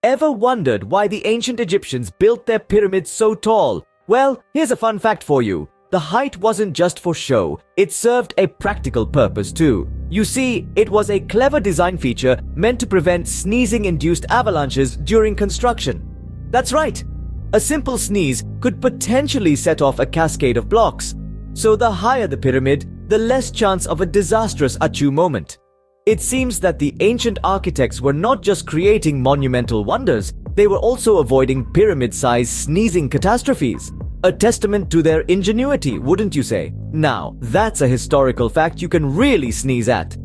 Ever wondered why the ancient Egyptians built their pyramids so tall? Well, here's a fun fact for you. The height wasn't just for show, it served a practical purpose too. You see, it was a clever design feature meant to prevent sneezing-induced avalanches during construction. That's right, a simple sneeze could potentially set off a cascade of blocks. So the higher the pyramid, the less chance of a disastrous Achoo moment. It seems that the ancient architects were not just creating monumental wonders, they were also avoiding pyramid-sized sneezing catastrophes. A testament to their ingenuity, wouldn't you say? Now, that's a historical fact you can really sneeze at.